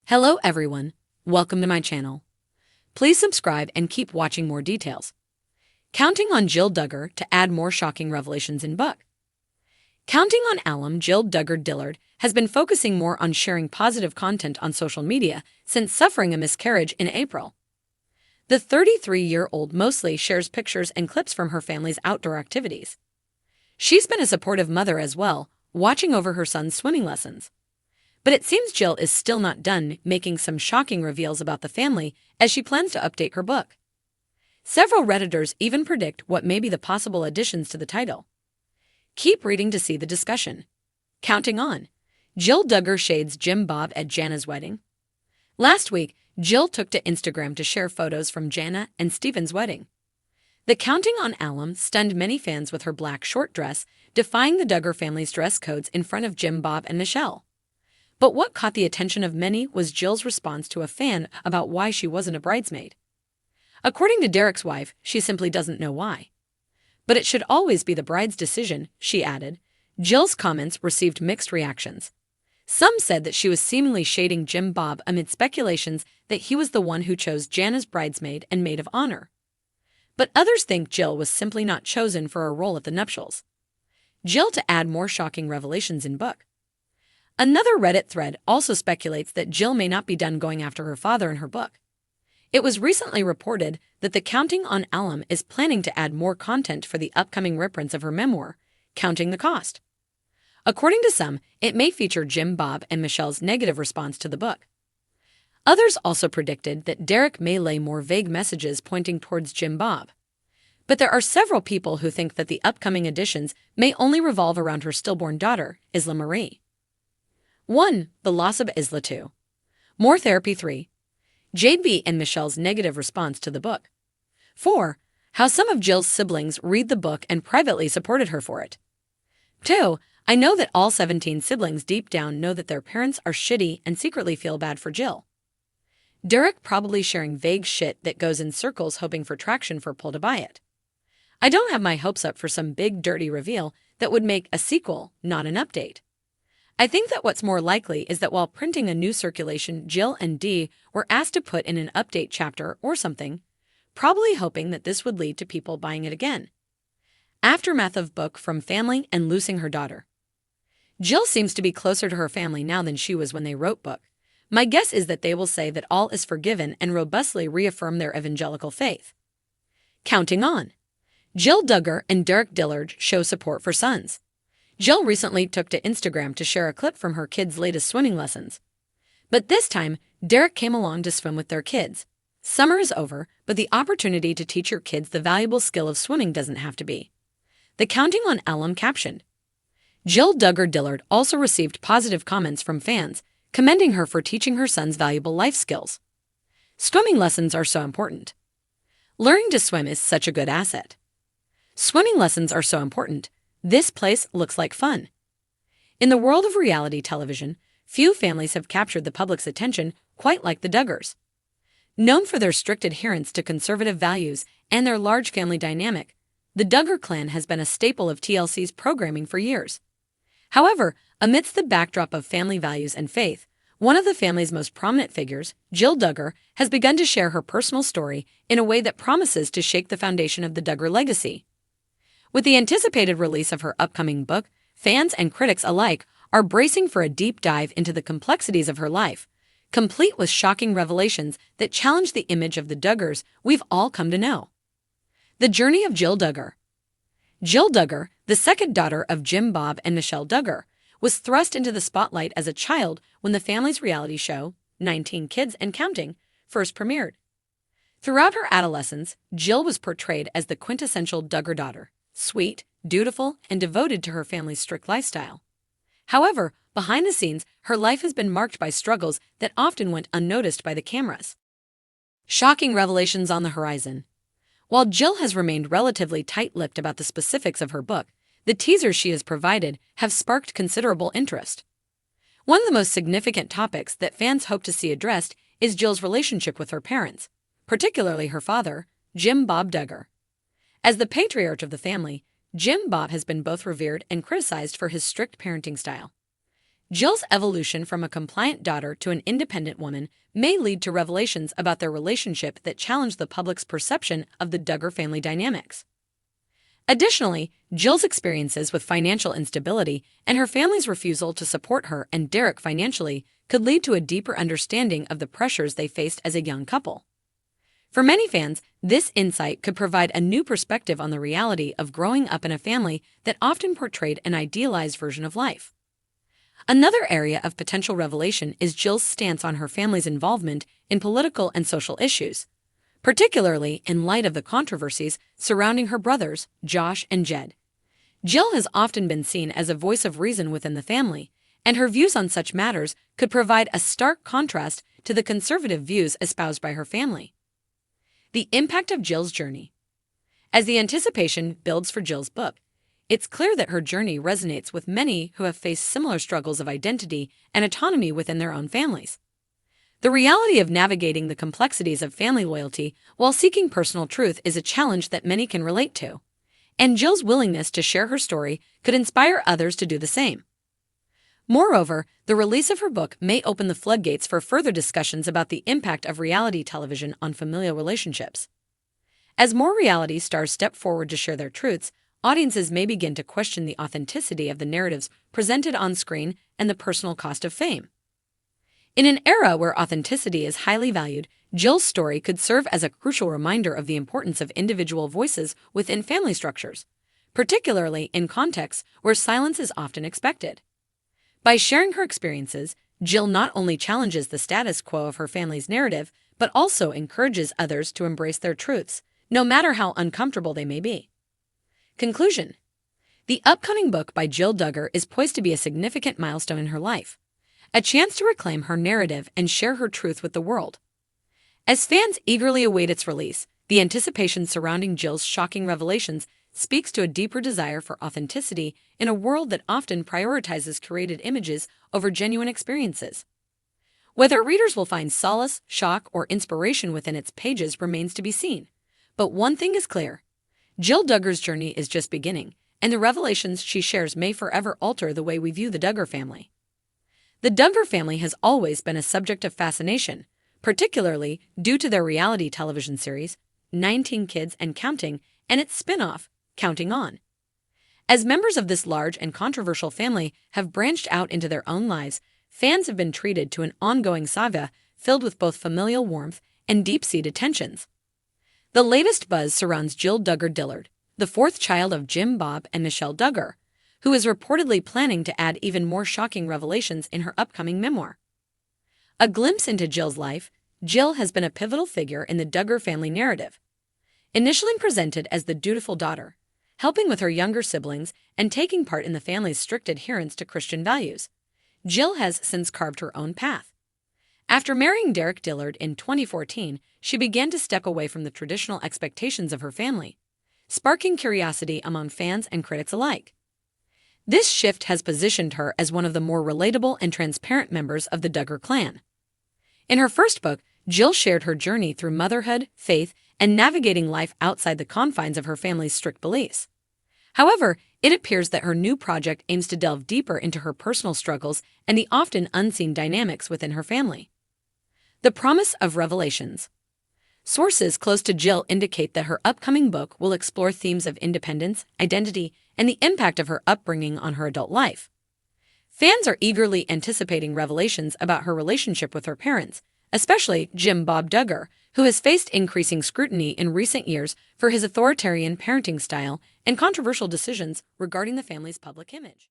Hello everyone, welcome to my channel. Please subscribe and keep watching more details. Counting on Jill Duggar to add more shocking revelations in book. Counting on alum Jill Duggar Dillard has been focusing more on sharing positive content on social media since suffering a miscarriage in April. The 33-year-old mostly shares pictures and clips from her family's outdoor activities. She's been a supportive mother as well, watching over her son's swimming lessons. But it seems Jill is still not done making some shocking reveals about the family as she plans to update her book. Several Redditors even predict what may be the possible additions to the title. Keep reading to see the discussion. Counting on. Jill Duggar shades Jim Bob at Jana's wedding. Last week, Jill took to Instagram to share photos from Jana and Steven's wedding. The Counting on alum stunned many fans with her black short dress, defying the Duggar family's dress codes in front of Jim Bob and Michelle. But what caught the attention of many was Jill's response to a fan about why she wasn't a bridesmaid. According to Derek's wife, she simply doesn't know why. But it should always be the bride's decision, she added. Jill's comments received mixed reactions. Some said that she was seemingly shading Jim Bob amid speculations that he was the one who chose Jana's bridesmaid and maid of honor. But others think Jill was simply not chosen for a role at the nuptials. Jill to add more shocking revelations in book. Another Reddit thread also speculates that Jill may not be done going after her father in her book. It was recently reported that the Counting on alum is planning to add more content for the upcoming reprints of her memoir, Counting the Cost. According to some, it may feature Jim Bob and Michelle's negative response to the book. Others also predicted that Derek may lay more vague messages pointing towards Jim Bob. But there are several people who think that the upcoming editions may only revolve around her stillborn daughter, Isla Marie. 1. The loss of Isla. 2. More therapy. 3. Jade B and Michelle's negative response to the book. 4. How some of Jill's siblings read the book and privately supported her for it. 2. I know that all 17 siblings deep down know that their parents are shitty and secretly feel bad for Jill. Derek probably sharing vague shit that goes in circles hoping for traction for Paul to buy it. I don't have my hopes up for some big dirty reveal that would make a sequel, not an update. I think that what's more likely is that while printing a new circulation, Jill and Dee were asked to put in an update chapter or something, probably hoping that this would lead to people buying it again. Aftermath of book from family and losing her daughter. Jill seems to be closer to her family now than she was when they wrote book. My guess is that they will say that all is forgiven and robustly reaffirm their evangelical faith. Counting on. Jill Duggar and Derek Dillard show support for sons. Jill recently took to Instagram to share a clip from her kids' latest swimming lessons. But this time, Derek came along to swim with their kids. Summer is over, but the opportunity to teach your kids the valuable skill of swimming doesn't have to be. The Counting on alum captioned. Jill Duggar Dillard also received positive comments from fans, commending her for teaching her sons valuable life skills. Swimming lessons are so important. Learning to swim is such a good asset. Swimming lessons are so important. This place looks like fun. In the world of reality television, few families have captured the public's attention quite like the Duggars. Known for their strict adherence to conservative values and their large family dynamic, the Duggar clan has been a staple of TLC's programming for years. However, amidst the backdrop of family values and faith, one of the family's most prominent figures, Jill Duggar, has begun to share her personal story in a way that promises to shake the foundation of the Duggar legacy. With the anticipated release of her upcoming book, fans and critics alike are bracing for a deep dive into the complexities of her life, complete with shocking revelations that challenge the image of the Duggars we've all come to know. The journey of Jill Duggar. Jill Duggar, the second daughter of Jim Bob and Michelle Duggar, was thrust into the spotlight as a child when the family's reality show, 19 Kids and Counting, first premiered. Throughout her adolescence, Jill was portrayed as the quintessential Duggar daughter. Sweet, dutiful, and devoted to her family's strict lifestyle. However, behind the scenes, her life has been marked by struggles that often went unnoticed by the cameras. Shocking revelations on the horizon. While Jill has remained relatively tight-lipped about the specifics of her book, the teasers she has provided have sparked considerable interest. One of the most significant topics that fans hope to see addressed is Jill's relationship with her parents, particularly her father, Jim Bob Duggar. As the patriarch of the family, Jim Bob has been both revered and criticized for his strict parenting style. Jill's evolution from a compliant daughter to an independent woman may lead to revelations about their relationship that challenge the public's perception of the Duggar family dynamics. Additionally, Jill's experiences with financial instability and her family's refusal to support her and Derek financially could lead to a deeper understanding of the pressures they faced as a young couple. For many fans, this insight could provide a new perspective on the reality of growing up in a family that often portrayed an idealized version of life. Another area of potential revelation is Jill's stance on her family's involvement in political and social issues, particularly in light of the controversies surrounding her brothers, Josh and Jed. Jill has often been seen as a voice of reason within the family, and her views on such matters could provide a stark contrast to the conservative views espoused by her family. The impact of Jill's journey. As the anticipation builds for Jill's book, it's clear that her journey resonates with many who have faced similar struggles of identity and autonomy within their own families. The reality of navigating the complexities of family loyalty while seeking personal truth is a challenge that many can relate to, and Jill's willingness to share her story could inspire others to do the same. Moreover, the release of her book may open the floodgates for further discussions about the impact of reality television on familial relationships. As more reality stars step forward to share their truths, audiences may begin to question the authenticity of the narratives presented on screen and the personal cost of fame. In an era where authenticity is highly valued, Jill's story could serve as a crucial reminder of the importance of individual voices within family structures, particularly in contexts where silence is often expected. By sharing her experiences, Jill not only challenges the status quo of her family's narrative, but also encourages others to embrace their truths, no matter how uncomfortable they may be. Conclusion. The upcoming book by Jill Duggar is poised to be a significant milestone in her life, a chance to reclaim her narrative and share her truth with the world. As fans eagerly await its release, the anticipation surrounding Jill's shocking revelations speaks to a deeper desire for authenticity in a world that often prioritizes curated images over genuine experiences. Whether readers will find solace, shock, or inspiration within its pages remains to be seen. But one thing is clear: Jill Duggar's journey is just beginning, and the revelations she shares may forever alter the way we view the Duggar family. The Duggar family has always been a subject of fascination, particularly due to their reality television series, 19 Kids and Counting, and its spin-off, Counting On. As members of this large and controversial family have branched out into their own lives, fans have been treated to an ongoing saga filled with both familial warmth and deep-seated tensions. The latest buzz surrounds Jill Duggar Dillard, the fourth child of Jim Bob and Michelle Duggar, who is reportedly planning to add even more shocking revelations in her upcoming memoir. A glimpse into Jill's life, Jill has been a pivotal figure in the Duggar family narrative. Initially presented as the dutiful daughter, helping with her younger siblings and taking part in the family's strict adherence to Christian values, Jill has since carved her own path. After marrying Derek Dillard in 2014, she began to step away from the traditional expectations of her family, sparking curiosity among fans and critics alike. This shift has positioned her as one of the more relatable and transparent members of the Duggar clan. In her first book, Jill shared her journey through motherhood, faith, and navigating life outside the confines of her family's strict beliefs. However, it appears that her new project aims to delve deeper into her personal struggles and the often unseen dynamics within her family. The promise of revelations. Sources close to Jill indicate that her upcoming book will explore themes of independence, identity, and the impact of her upbringing on her adult life. Fans are eagerly anticipating revelations about her relationship with her parents, especially Jim Bob Duggar, who has faced increasing scrutiny in recent years for his authoritarian parenting style and controversial decisions regarding the family's public image.